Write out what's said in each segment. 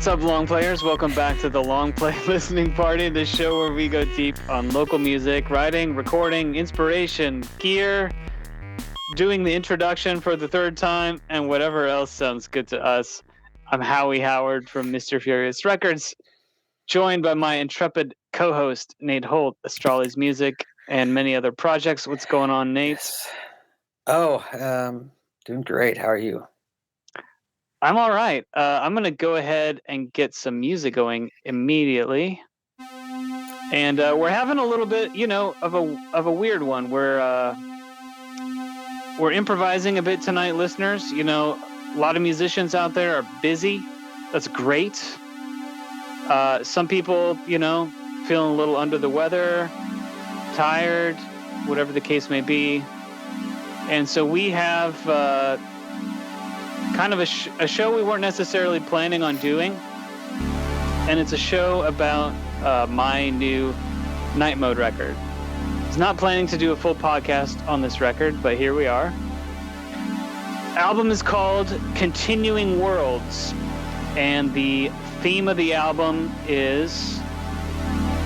What's up, long players? Welcome back to the Long Play Listening Party, the show where we go deep on local music, writing, recording, inspiration, gear, doing the introduction for the third time, and whatever else sounds good to us. I'm Howie Howard from Mr. Furious Records, joined by my intrepid co-host, Nate Holt, Astrali's Music, and many other projects. What's going on, Nate? Yes. Doing great. How are you? I'm all right. I'm going to go ahead and get some music going immediately. And we're having a little bit, of a weird one. We're improvising a bit tonight, listeners. A lot of musicians out there are busy. That's great. Some people, feeling a little under the weather, tired, whatever the case may be. And so we have kind of a show we weren't necessarily planning on doing. And it's a show about my new night mode record. I was not planning to do a full podcast on this record, but here we are. Album is called Continuing Worlds, and the theme of the album is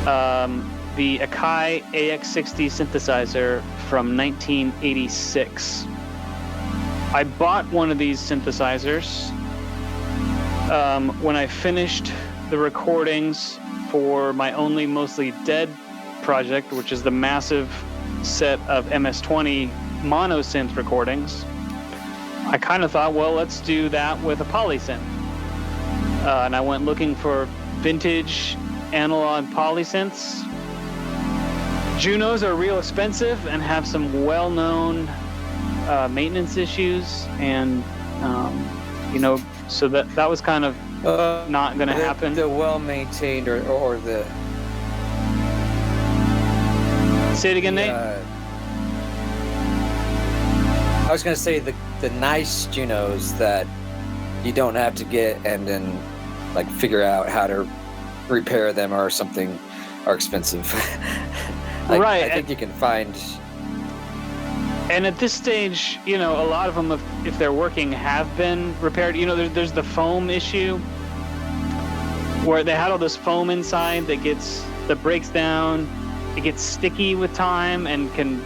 the Akai AX60 synthesizer from 1986. I bought one of these synthesizers when I finished the recordings for my Only Mostly Dead project, which is the massive set of MS-20 mono synth recordings. I kind of thought, well, let's do that with a polysynth. And I went looking for vintage analog polysynths. Junos are real expensive and have some well-known maintenance issues, and so that was kind of not going to happen. The well-maintained or the... Say it again, Nate? I was going to say the nice Junos that you don't have to get and then figure out how to repair them or something are expensive. Right. I think you can find... And at this stage, a lot of them, if they're working, have been repaired. There's the foam issue where they had all this foam inside that breaks down. It gets sticky with time and can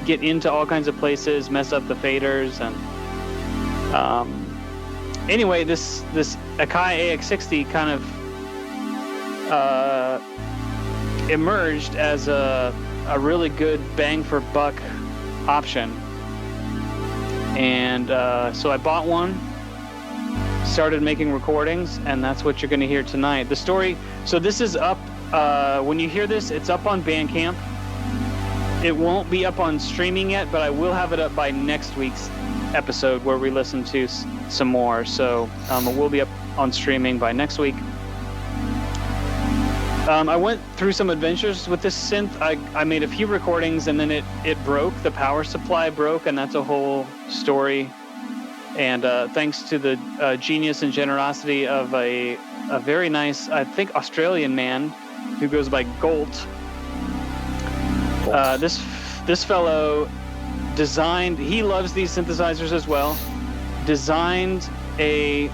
get into all kinds of places, mess up the faders. And anyway, this Akai AX60 kind of emerged as a really good bang for buck option, and so I bought one, started making recordings, and that's what you're going to hear tonight. The story, so this is up, when you hear this, it's up on Bandcamp. It won't be up on streaming yet, but I will have it up by next week's episode where we listen to some more, so it will be up on streaming by next week. I went through some adventures with this synth. I made a few recordings, and then it broke. The power supply broke, and that's a whole story. And thanks to the genius and generosity of a very nice, I think, Australian man who goes by GOLT. This fellow designed, he loves these synthesizers as well, designed a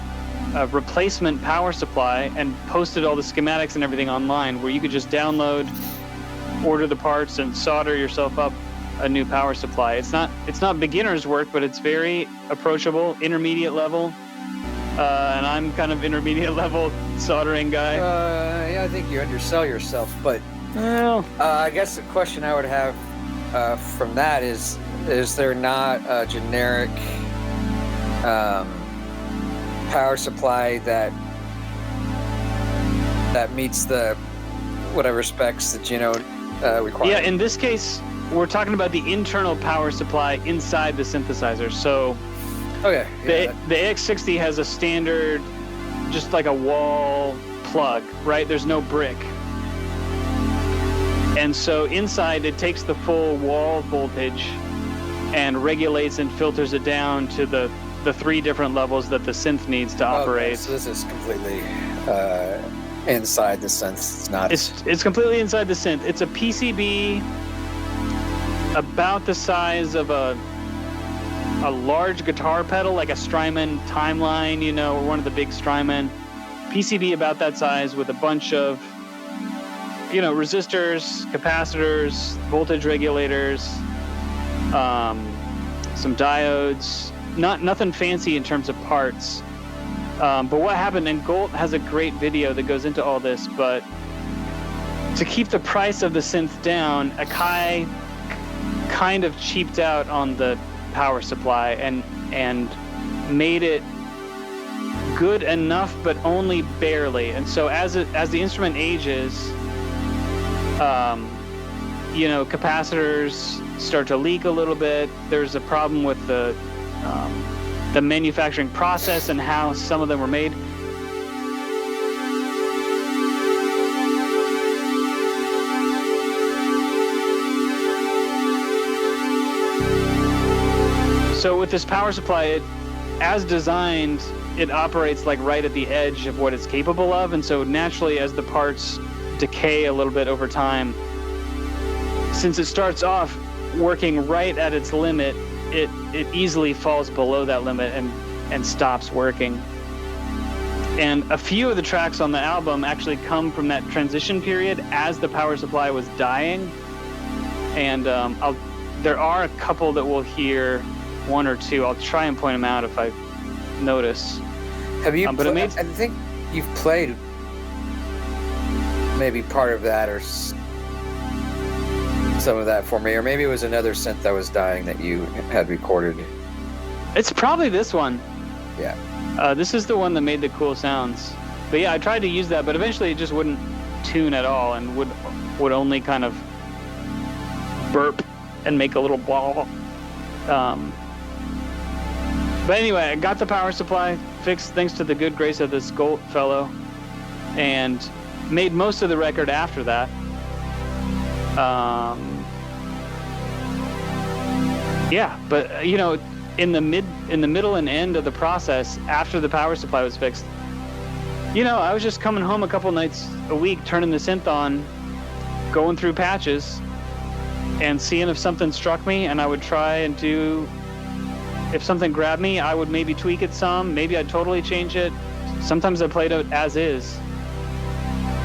replacement power supply and posted all the schematics and everything online, where you could just download, order the parts, and solder yourself up a new power supply. It's not beginner's work, but it's very approachable, intermediate level, and I'm kind of intermediate level soldering guy. Yeah, I think you undersell yourself, but well, I guess the question I would have from that is there not a generic power supply that meets the whatever specs that require? Yeah, in this case, we're talking about the internal power supply inside the synthesizer. So, okay, the AX60 has a standard, just like a wall plug, right? There's no brick, and so inside it takes the full wall voltage and regulates and filters it down to the three different levels that the synth needs to operate. Okay, so this is completely inside the synth. It's not. It's completely inside the synth. It's a PCB about the size of a large guitar pedal, like a Strymon Timeline, or one of the big Strymon PCB about that size with a bunch of, resistors, capacitors, voltage regulators, some diodes. Nothing fancy in terms of parts. But what happened, and GOLT has a great video that goes into all this, but to keep the price of the synth down, Akai kind of cheaped out on the power supply and made it good enough, but only barely. And so as the instrument ages, capacitors start to leak a little bit. There's a problem with the manufacturing process and how some of them were made. So with this power supply, as designed, it operates like right at the edge of what it's capable of. And so naturally, as the parts decay a little bit over time, since it starts off working right at its limit, it easily falls below that limit and stops working. And a few of the tracks on the album actually come from that transition period as the power supply was dying. And there are a couple that we'll hear, one or two. I'll try and point them out if I notice. Have you? I think you've played maybe part of that or some of that for me, or maybe it was another synth that was dying that you had recorded. It's probably this one. Yeah. This is the one that made the cool sounds. But yeah, I tried to use that, but eventually it just wouldn't tune at all and would only kind of burp and make a little ball. But anyway, I got the power supply fixed thanks to the good grace of this GOLT fellow, and made most of the record after that. Yeah, but in the middle and end of the process, after the power supply was fixed, I was just coming home a couple nights a week, turning the synth on, going through patches, and seeing if something struck me, and I would try and do. If something grabbed me, I would maybe tweak it some. Maybe I'd totally change it. Sometimes I played it as is.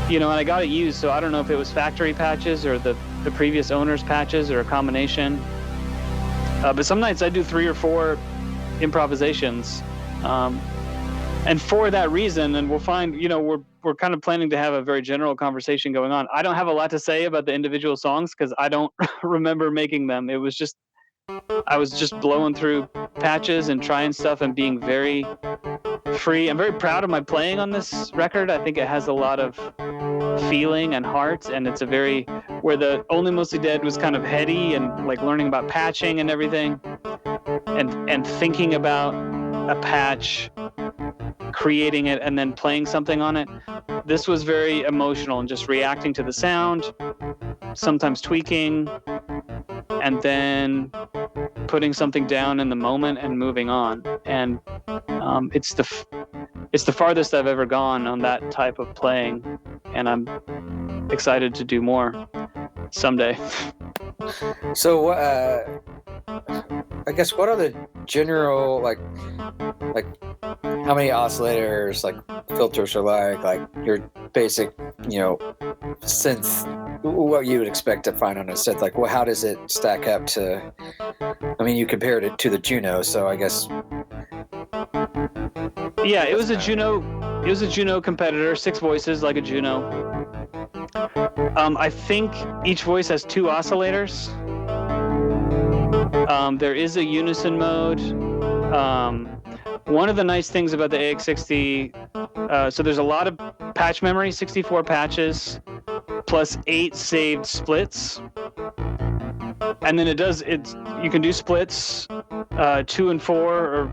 And I got it used, so I don't know if it was factory patches or the previous owner's patches or a combination. But some nights I do 3 or 4 improvisations. And for that reason, and we'll find, we're kind of planning to have a very general conversation going on. I don't have a lot to say about the individual songs because I don't remember making them. I was just blowing through patches and trying stuff and being very free. I'm very proud of my playing on this record. I think it has a lot of feeling and heart, and it's where the Only Mostly Dead was kind of heady and like learning about patching and everything, and thinking about a patch, creating it, and then playing something on it. This was very emotional and just reacting to the sound, sometimes tweaking, and then putting something down in the moment and moving on. And it's the farthest I've ever gone on that type of playing, and I'm excited to do more someday. So I guess what are the general like how many oscillators, like filters are like your basic synth, what you would expect to find on a synth? Like, well, how does it stack up to? I mean, you compared it to the Juno, so I guess. Yeah, it was a Juno. It was a Juno competitor, 6 voices like a Juno. I think each voice has 2 oscillators. There is a unison mode. One of the nice things about the AX60, so there's a lot of patch memory, 64 patches, plus 8 saved splits. And then you can do splits, 2 and 4,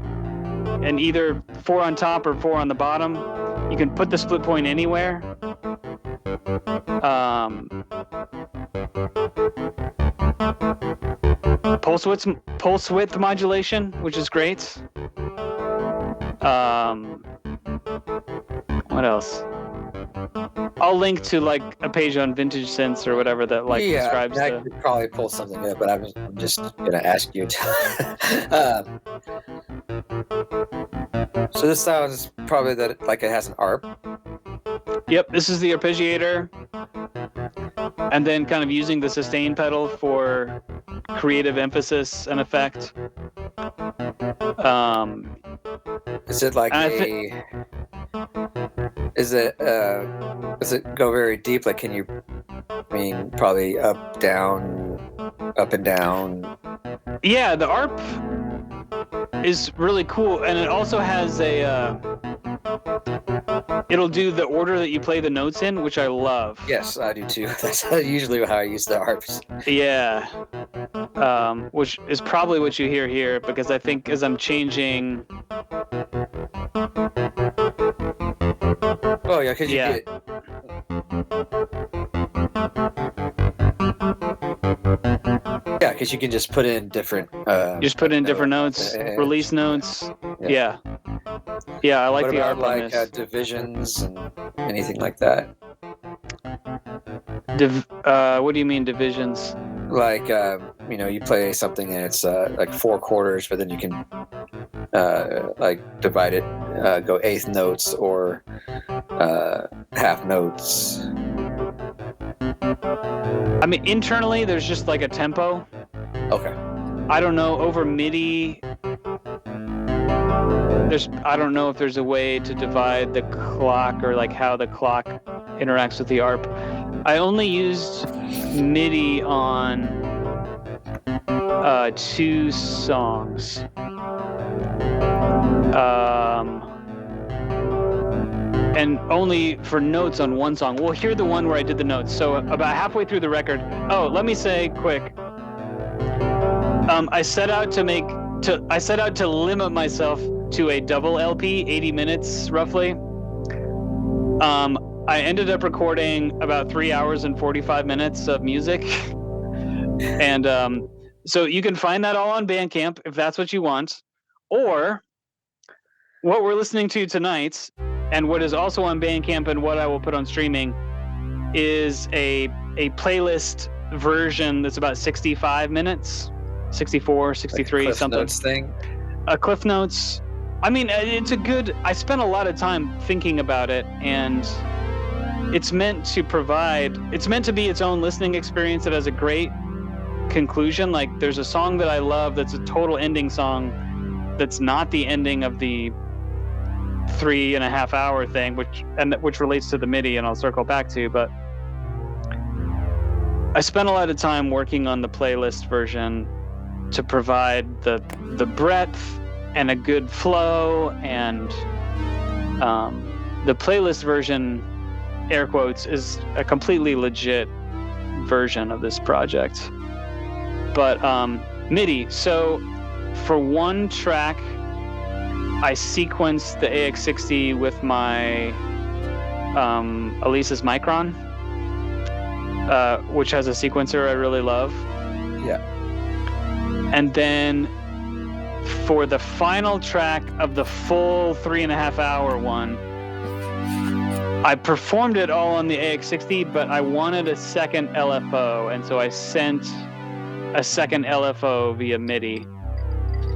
and either 4 on top or 4 on the bottom. You can put the split point anywhere. Pulse width modulation, which is great. What else? I'll link to like a page on Vintage Synths or whatever that describes. I could probably pull something up, but I'm just gonna ask you. So this sounds probably that like it has an ARP. Yep, this is the arpeggiator. And then kind of using the sustain pedal for creative emphasis and effect. Is it like does it go very deep? Like, can you, probably up and down? Yeah, the ARP is really cool, and it also has it'll do the order that you play the notes in, which I love. Yes, I do too. That's usually how I use the ARPs. Yeah. Which is probably what you hear here, because I think as I'm changing... Oh, yeah, because you get... Yeah, because you can just put in different... just put in different notes, release notes. Yeah. Yeah, I like the ARP on this. What about, divisions and anything like that? What do you mean, divisions? Like, you play something and it's like 4 quarters, but then you can like divide it, go eighth notes or half notes. Internally, there's just like a tempo. Okay. I don't know, over MIDI, I don't know if there's a way to divide the clock or like how the clock interacts with the ARP. I only used MIDI on 2 songs. And only for notes on 1 song. Well, here's the one where I did the notes. So about halfway through the record. Oh, let me say quick. I set out to limit myself to a double LP, 80 minutes roughly. I ended up recording about 3 hours and 45 minutes of music. And so you can find that all on Bandcamp if that's what you want. Or what we're listening to tonight, and what is also on Bandcamp and what I will put on streaming, is a playlist version that's about 65 minutes, 64, 63, like something. Notes thing? Cliff Notes. It's a good... I spent a lot of time thinking about it, and it's meant to be its own listening experience that has a great conclusion. Like, there's a song that I love that's a total ending song that's not the ending of the 3.5 hour thing, which relates to the MIDI, and I'll circle back to, but I spent a lot of time working on the playlist version to provide the breadth and a good flow, and the playlist version, air quotes, is a completely legit version of this project. But MIDI, so for 1 track, I sequenced the AX60 with my Alesis Micron, which has a sequencer I really love. Yeah. And then for the final track of the full 3.5 hour one, I performed it all on the AX60, but I wanted a second LFO, and so I sent a second LFO via MIDI.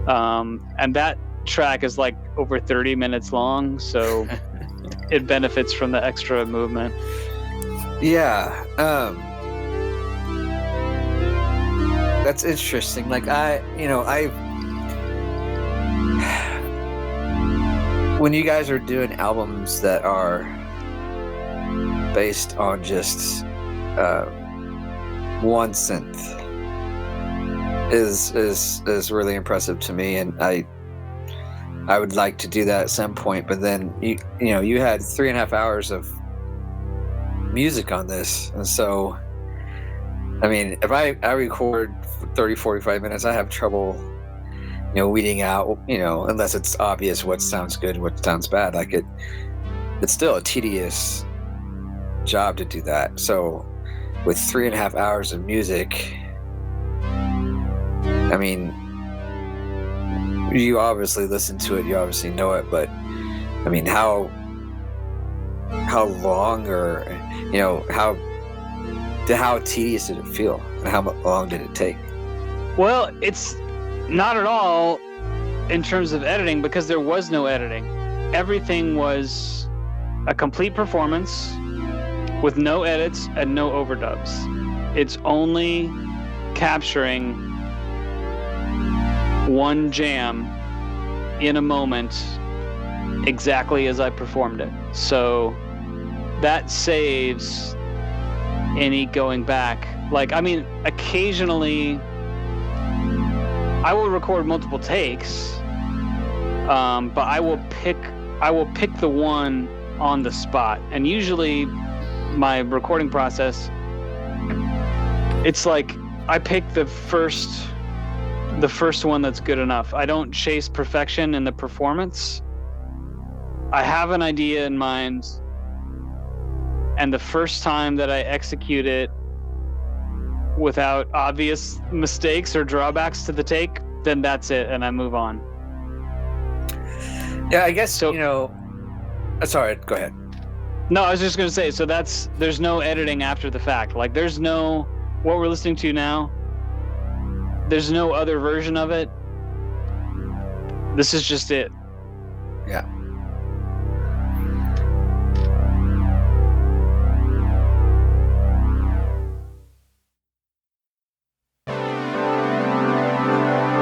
And that track is like over 30 minutes long, so it benefits from the extra movement. Yeah. That's interesting. Like, when you guys are doing albums that are based on just 1 synth is really impressive to me, and I would like to do that at some point. But then you had 3.5 hours of music on this, and so if I record 30-45 minutes, I have trouble weeding out, unless it's obvious what sounds good and what sounds bad. Like, it's still a tedious job to do that. So with 3.5 hours of music, you obviously listen to it, you obviously know it, but how long, or how tedious did it feel, and how long did it take? Well, it's not at all in terms of editing, because there was no editing. Everything was a complete performance with no edits and no overdubs. It's only capturing one jam in a moment exactly as I performed it. So that saves any going back. Like, I mean, occasionally I will record multiple takes, but I will pick the one on the spot. And usually my recording process, it's like I pick the first one that's good enough. I don't chase perfection in the performance. I have an idea in mind, and the first time that I execute it without obvious mistakes or drawbacks to the take, then that's it, and I move on. Yeah, I guess, so, sorry, go ahead. No, I was just going to say, so there's no editing after the fact. Like, there's no, what we're listening to now, there's no other version of it. This is just it. Yeah.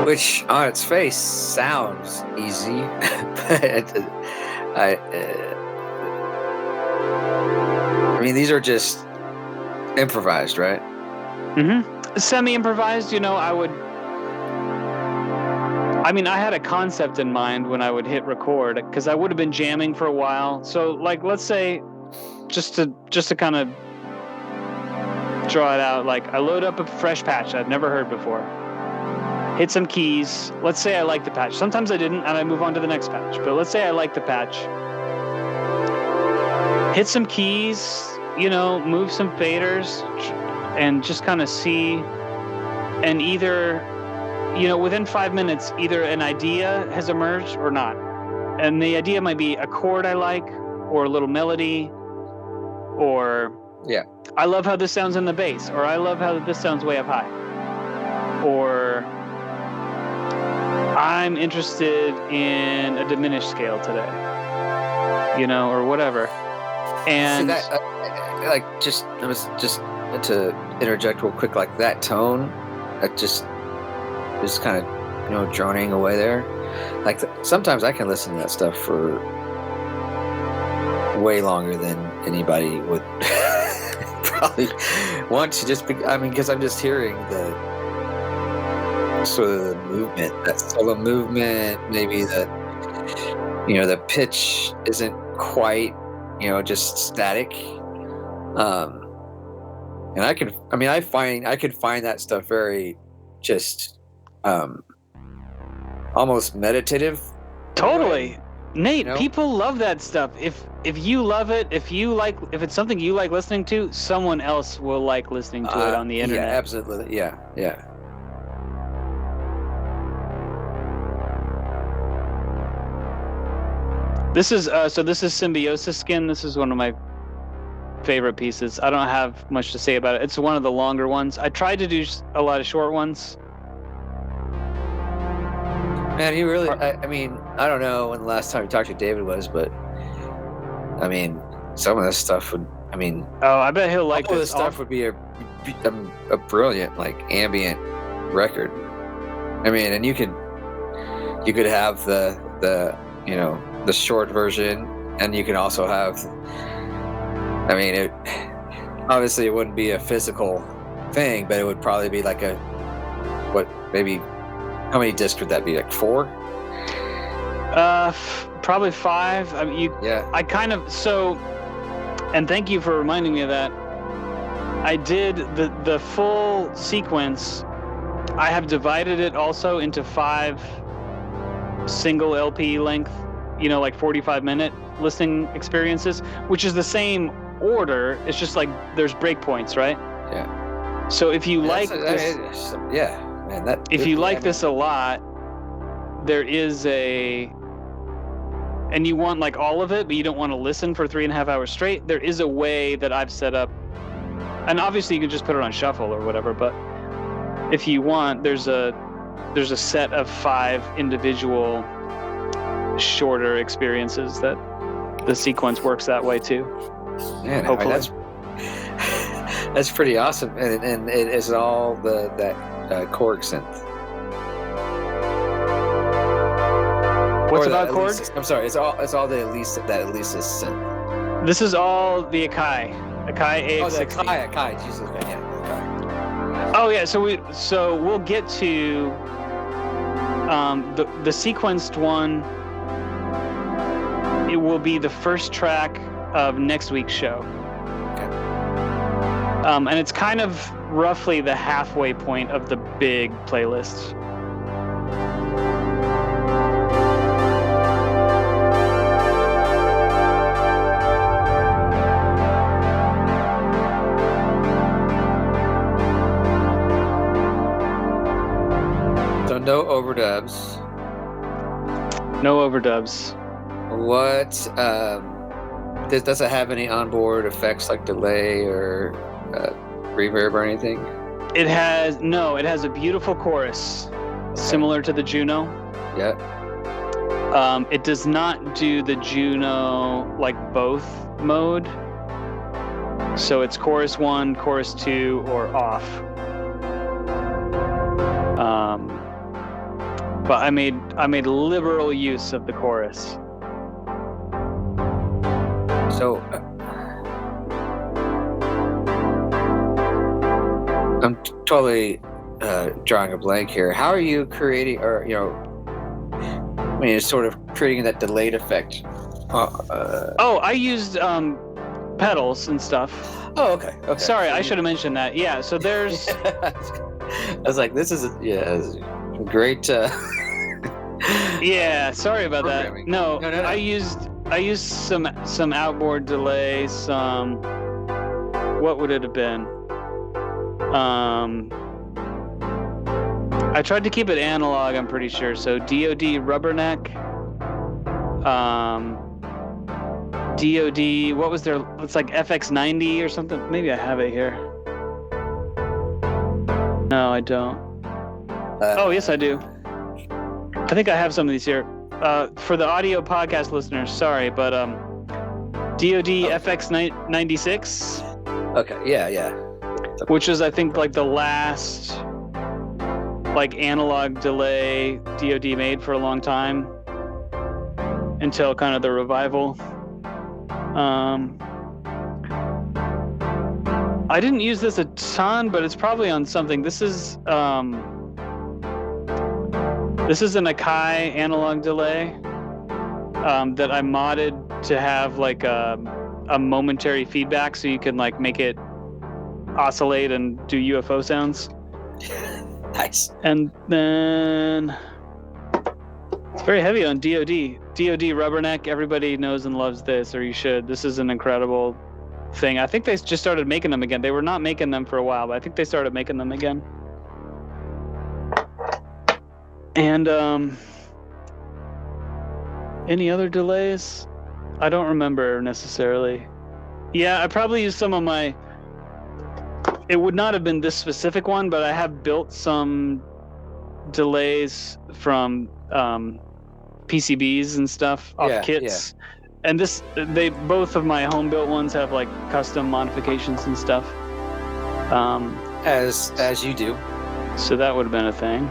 Which, on its face, sounds easy, but I mean, these are just improvised, right? Mm-hmm. Semi-improvised, I had a concept in mind when I would hit record, because I would have been jamming for a while. So, like, let's say, just to kind of draw it out, like, I load up a fresh patch I've never heard before. Hit some keys. Let's say I like the patch. Sometimes I didn't, and I move on to the next patch. But let's say I like the patch. Hit some keys, move some faders, and just kind of see. And either, within 5 minutes, either an idea has emerged or not. And the idea might be a chord I like, or a little melody, or I love how this sounds in the bass, or I love how this sounds way up high. Or I'm interested in a diminished scale today, or whatever. And see that, I was just to interject real quick, like that tone, that just kind of, droning away there. Like sometimes I can listen to that stuff for way longer than anybody would probably want to, because I'm just hearing the sort of the movement, that solo movement, maybe the pitch isn't quite, just static. And I could find that stuff very just almost meditative. Totally. Nate, people love that stuff. If you love it, if it's something you like listening to, someone else will like listening to it on the internet. Yeah, absolutely. Yeah. This is Symbiosis Skin. This is one of my favorite pieces. I don't have much to say about it. It's one of the longer ones. I tried to do a lot of short ones. Man, you really, I don't know when the last time you talked to David was, but some of this stuff would, I bet he'll like this stuff would be a brilliant, like, ambient record. And you could have the short version, and you can also have, obviously it wouldn't be a physical thing, but it would probably be like how many discs would that be? Like 4? Probably 5. And thank you for reminding me of that. I did the full sequence. I have divided it also into 5 single LP length, like 45-minute listening experiences, which is the same order. It's just like there's breakpoints, right? Yeah. So if you like this, if you like this a lot, there is and you want like all of it, but you don't want to listen for 3.5 hours straight, there is a way that I've set up, and obviously you can just put it on shuffle or whatever, but if you want, there's a set of 5 individual shorter experiences that the sequence works that way too. Man, hopefully. That's pretty awesome, and it is all that Korg synth. What's about Korg? I'm sorry, it's all the Elisa synth. This is all the Akai AX60. Oh, the Akai, Jesus, okay, yeah. Okay. Oh yeah, so we'll get to the sequenced one. It will be the first track of next week's show. Okay. And it's kind of roughly the halfway point of the big playlist. So no overdubs. No overdubs. What does it have any onboard effects like delay or reverb or anything? It has a beautiful chorus, similar to the Juno. Yeah. It does not do the Juno like both mode. So it's chorus 1, chorus 2, or off. But I made liberal use of the chorus. So I'm totally drawing a blank here. How are you creating, or when you're sort of creating that delayed effect? I used pedals and stuff. Oh, okay. Sorry, I should have mentioned that. Yeah, so there's. I was like, this is great. Yeah, sorry about that. No. I used some outboard delay, some. What would it have been? I tried to keep it analog, I'm pretty sure. So DoD Rubberneck. DoD, what was their? It's like FX90 or something. Maybe I have it here. No, I don't. Oh, yes, I do. I think I have some of these here. For the audio podcast listeners, sorry, but DoD FX96. Okay, yeah. Which is, I think, like the last like analog delay DoD made for a long time until kind of the revival. I didn't use this a ton, but it's probably on something. This is an Akai analog delay that I modded to have like a momentary feedback, so you can like make it oscillate and do UFO sounds. Nice. And then it's very heavy on DoD. DoD Rubberneck. Everybody knows and loves this, or you should. This is an incredible thing. I think they just started making them again. They were not making them for a while, but I think they started making them again. And any other delays? I don't remember necessarily. Yeah, I probably used some of my. It would not have been this specific one, but I have built some delays from PCBs and stuff off kits. Yeah. And both of my home built ones have like custom modifications and stuff. As you do. So that would have been a thing.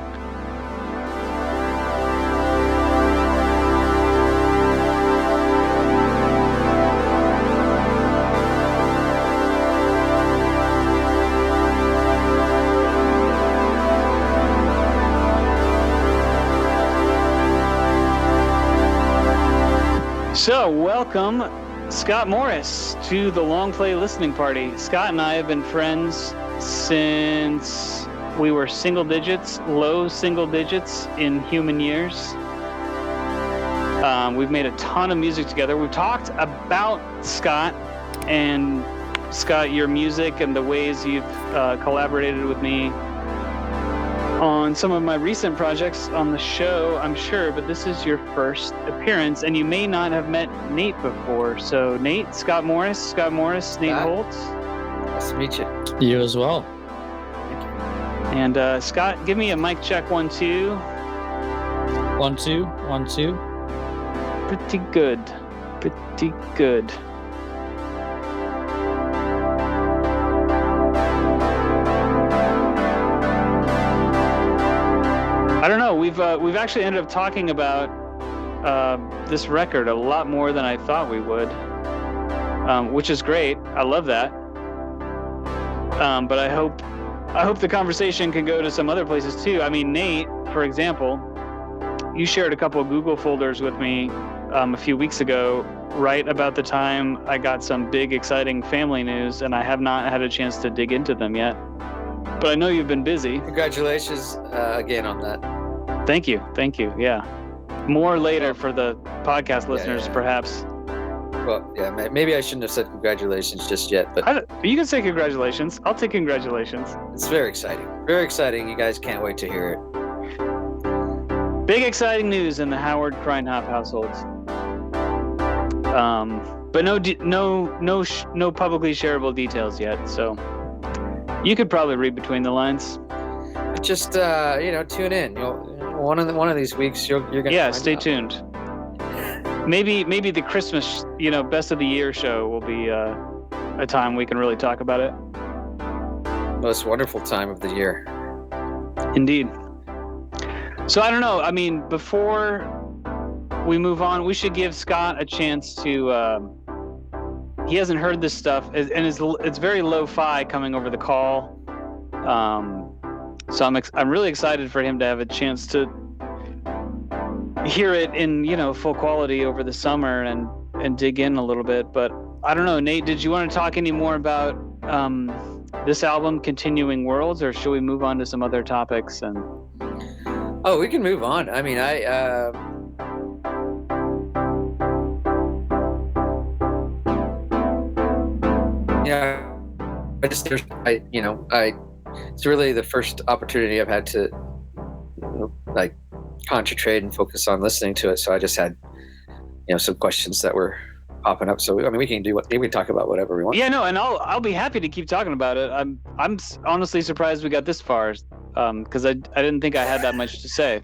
So, welcome, Scott Morris, to the Long Play Listening Party. Scott and I have been friends since we were low single digits in human years. We've made a ton of music together. We've talked about Scott, your music and the ways you've collaborated with me on some of my recent projects on the show, I'm sure, but this is your first appearance, and you may not have met Nate before. So, Nate, Scott Morris, Nate Holt. Nice to meet you. You as well. Thank you. And Scott, give me a mic check 1 2. 1 2 1 2. Pretty good. pretty good. I don't know. We've actually ended up talking about this record a lot more than I thought we would, which is great. I love that. But I hope the conversation can go to some other places too. I mean, Nate, for example, you shared a couple of Google folders with me a few weeks ago, right about the time I got some big, exciting family news, and I have not had a chance to dig into them yet. But I know you've been busy. Congratulations again on that. Thank you. Yeah. More later for the podcast listeners, perhaps. Well, yeah, maybe I shouldn't have said congratulations just yet, but you can say congratulations. I'll take congratulations. It's very exciting. Very exciting. You guys can't wait to hear it. Big exciting news in the Howard Kreinhoff household. But no publicly shareable details yet. So you could probably read between the lines. Just tune in. One of these weeks you're gonna. Yeah, stay tuned. Maybe the Christmas, best of the year show will be a time we can really talk about it. Most wonderful time of the year. Indeed. So I don't know. I mean, before we move on, we should give Scott a chance to. He hasn't heard this stuff, and it's very lo-fi coming over the call. So I'm really excited for him to have a chance to hear it in full quality over the summer and dig in a little bit. But I don't know, Nate, did you want to talk any more about this album, Continuing Worlds, or should we move on to some other topics? And we can move on. I mean, it's really the first opportunity I've had to concentrate and focus on listening to it. So I just had some questions that were popping up. So I mean, we can talk about whatever we want. Yeah, no, and I'll be happy to keep talking about it. I'm honestly surprised we got this far, because I didn't think I had that much to say.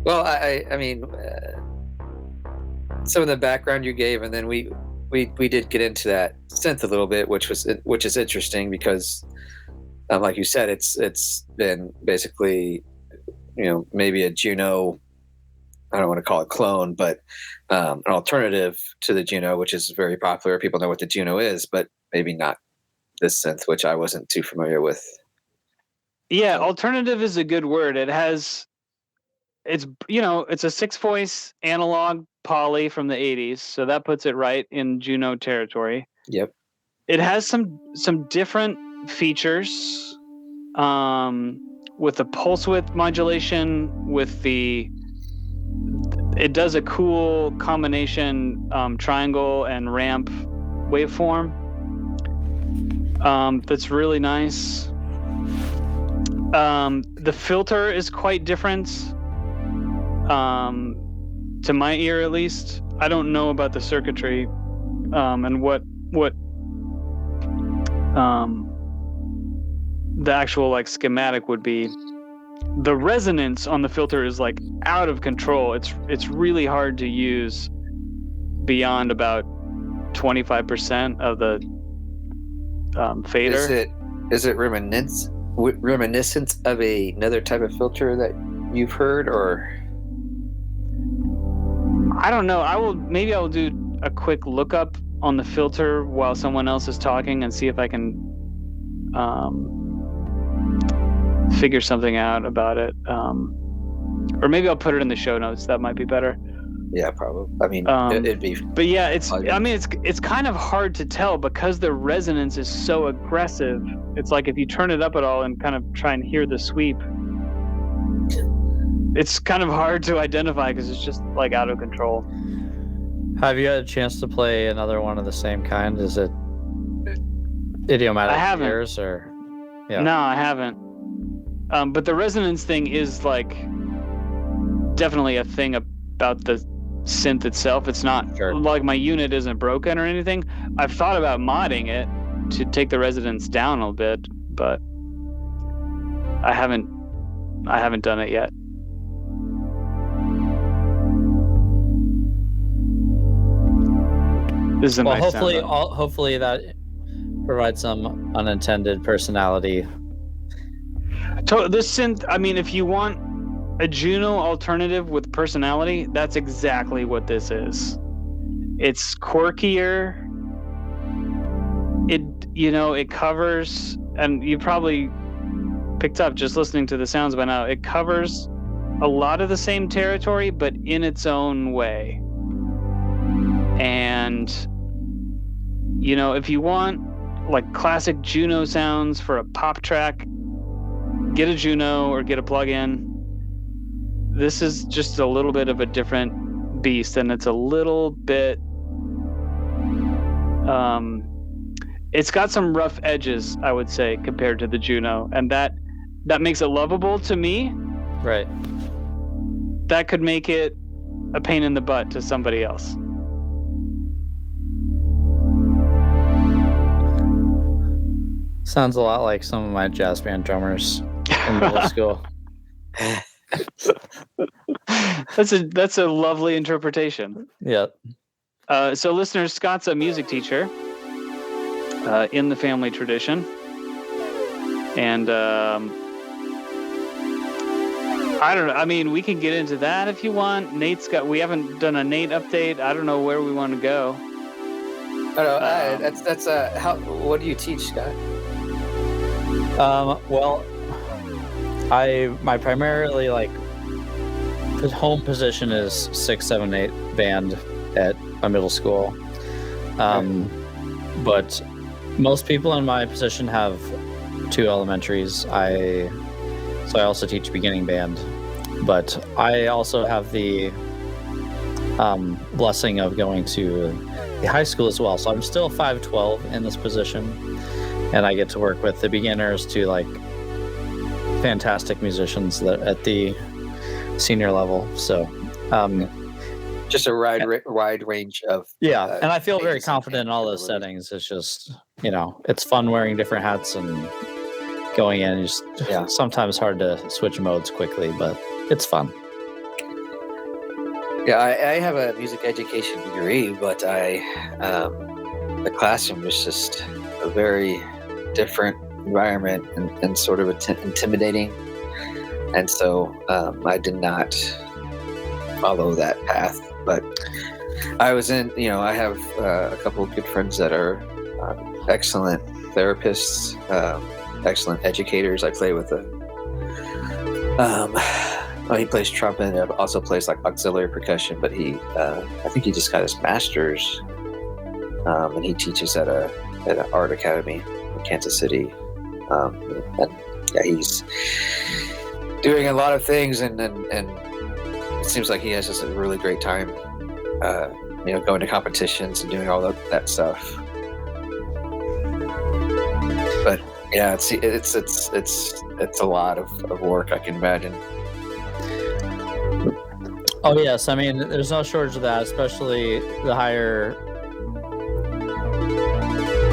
Well, I mean, some of the background you gave, and then we did get into that synth a little bit, which is interesting because, like you said, it's been basically, maybe a Juno. I don't want to call it clone, but an alternative to the Juno, which is very popular. People know what the Juno is, but maybe not this synth, which I wasn't too familiar with. Yeah, alternative is a good word. It's a 6-voice analog poly from the 80s, so that puts it right in Juno territory. Yep. It has some different features, with the pulse width modulation, it does a cool combination triangle and ramp waveform that's really nice. The filter is quite different, to my ear at least. I don't know about the circuitry and what the actual schematic would be. The resonance on the filter is out of control. It's really hard to use beyond about 25% of the fader. Is it reminiscent of another type of filter that you've heard, or? I don't know. I will do a quick lookup on the filter while someone else is talking and see if I can figure something out about it. Or maybe I'll put it in the show notes. That might be better. Yeah, probably. I mean, it'd be. But yeah, it's kind of hard to tell because the resonance is so aggressive. It's like if you turn it up at all and kind of try and hear the sweep, it's kind of hard to identify because it's just out of control. Have you had a chance to play another one of the same kind? Is it Idiomatic Ears or? Yeah. No, I haven't. But the resonance thing is definitely a thing about the synth itself. It's not my unit isn't broken or anything. I've thought about modding it to take the resonance down a bit, but I haven't done it yet. This is a nice hopefully, sound. Hopefully that provides some unintended personality. This synth, I mean, if you want a Juno alternative with personality, that's exactly what this is. It's quirkier. It covers, and you probably picked up just listening to the sounds by now, it covers a lot of the same territory, but in its own way. And, if you want like classic Juno sounds for a pop track, get a Juno or get a plug-in. This is just a little bit of a different beast, and it's a little bit it's got some rough edges, I would say, compared to the Juno, and that makes it lovable to me. Right. That could make it a pain in the butt to somebody else. Sounds a lot like some of my jazz band drummers in middle school. That's a lovely interpretation. Yeah. So listeners, Scott's a music teacher in the family tradition. And I don't know. I mean, we can get into that if you want. We haven't done a Nate update. I don't know where we want to go. I don't know. What do you teach, Scott? Well, my primarily home position is 6, 7, 8 band at a middle school. But most people in my position have 2 elementaries. So I also teach beginning band, but I also have the blessing of going to the high school as well. So I'm still 5'12" in this position, and I get to work with the beginners to fantastic musicians at the senior level. So just a wide range of and I feel very confident in all those settings. It's just it's fun wearing different hats and going in. Just sometimes hard to switch modes quickly, but it's fun. Yeah, I have a music education degree, but the classroom is just a very different environment and sort of intimidating, and so I did not follow that path. But I was in, I have a couple of good friends that are excellent therapists, excellent educators. I play with he plays trumpet and also plays auxiliary percussion, but I think he just got his master's, and he teaches at an art academy in Kansas City. He's doing a lot of things, and it seems like he has just a really great time, going to competitions and doing all that stuff. But yeah, it's a lot of work, I can imagine. Oh yes, I mean there's no shortage of that, especially the higher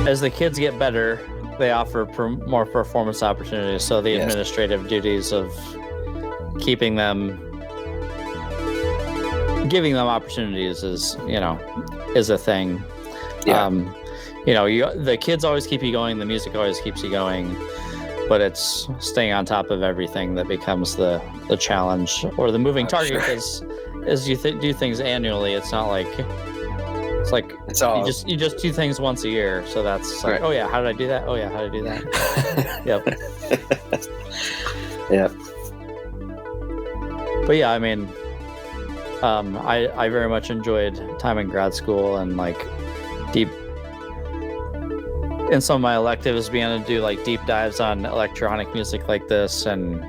as the kids get better. They offer more performance opportunities, so the administrative duties of giving them opportunities is a thing. Yeah. The kids always keep you going, the music always keps you going, but it's staying on top of everything that becomes the challenge or the moving target. Because as you do things annually, it's not like you just do things once a year. So that's like, oh yeah, how did I do that? Oh yeah, how did I do that? Yep. Yep. But yeah, I mean, I very much enjoyed time in grad school and deep in some of my electives, being able to do deep dives on electronic music like this and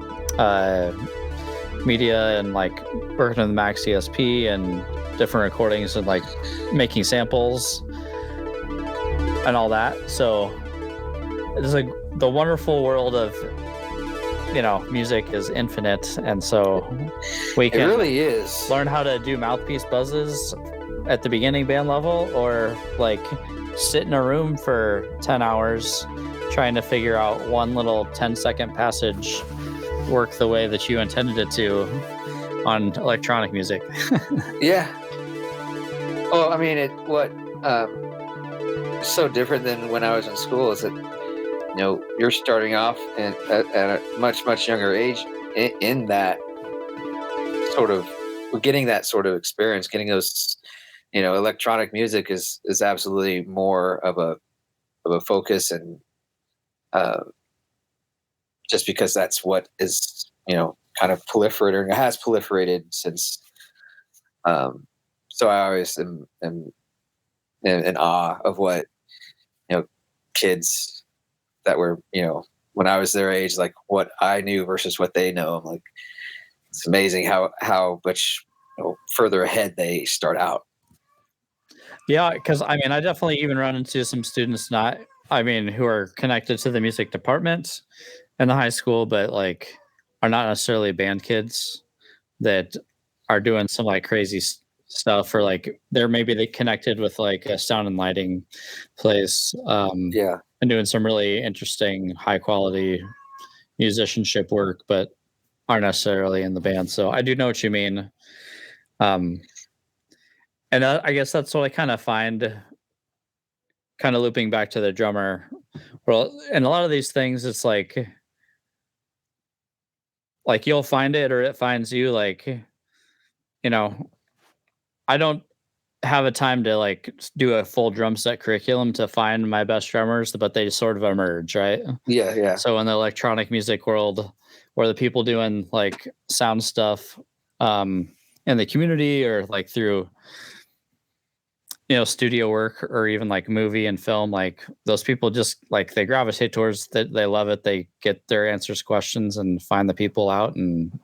media and working with the Max ESP and different recordings and making samples and all that. So it's the wonderful world of music is infinite, and so we can really is learn how to do mouthpiece buzzes at the beginning band level, or sit in a room for 10 hours trying to figure out one little 10-second passage work the way that you intended it to on electronic music. Yeah. Oh, I mean, so different than when I was in school is that, you're starting off at a much, much younger age in that sort of, getting that sort of experience, getting those, electronic music is absolutely more of a focus, and just because that's what is, kind of proliferated, or has proliferated since. So I always am in awe of what, kids that were, when I was their age, like what I knew versus what they know. I'm like, it's amazing how much further ahead they start out. Yeah, because I mean, I definitely even run into some students who are connected to the music department in the high school, but like are not necessarily band kids that are doing some like crazy stuff, or like they connected with like a sound and lighting place, Yeah. and doing some really interesting high quality musicianship work, but aren't necessarily in the band. So I do know what you mean. And I guess that's what I kind of find, kind of looping back to the drummer. Well, and a lot of these things, it's like you'll find it or it finds you. Like, I don't have a time to like do a full drum set curriculum to find my best drummers, but they sort of emerge, right? Yeah. So in the electronic music world, or the people doing like sound stuff in the community, or like through studio work, or even like movie and film, like those people just like they gravitate towards that. They love it. They get their answers, questions, and find the people out and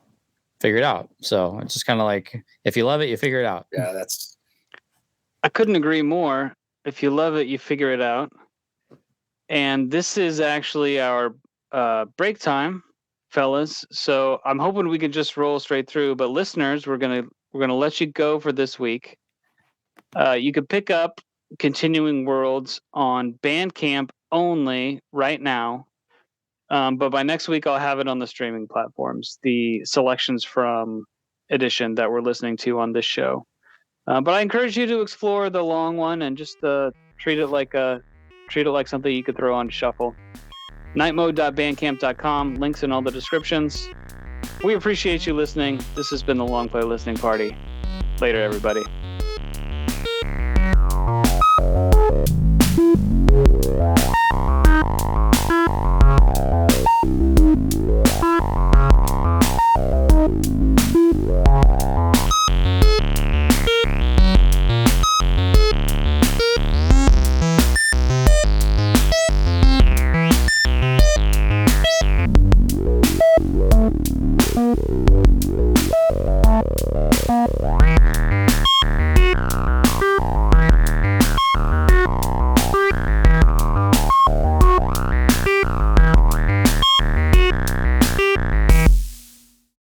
figure it out. So it's just kind of like, if you love it, you figure it out. Yeah, I couldn't agree more. If you love it, you figure it out. And this is actually our break time, fellas. So I'm hoping we can just roll straight through. But listeners, we're gonna let you go for this week. You can pick up Continuing Worlds on Bandcamp only right now. But by next week, I'll have it on the streaming platforms, the selections from Edition that we're listening to on this show. But I encourage you to explore the long one and just treat it like something you could throw on shuffle. nightmode.bandcamp.com, links in all the descriptions. We appreciate you listening. This has been the Long Play Listening Party. Later, everybody. Wow.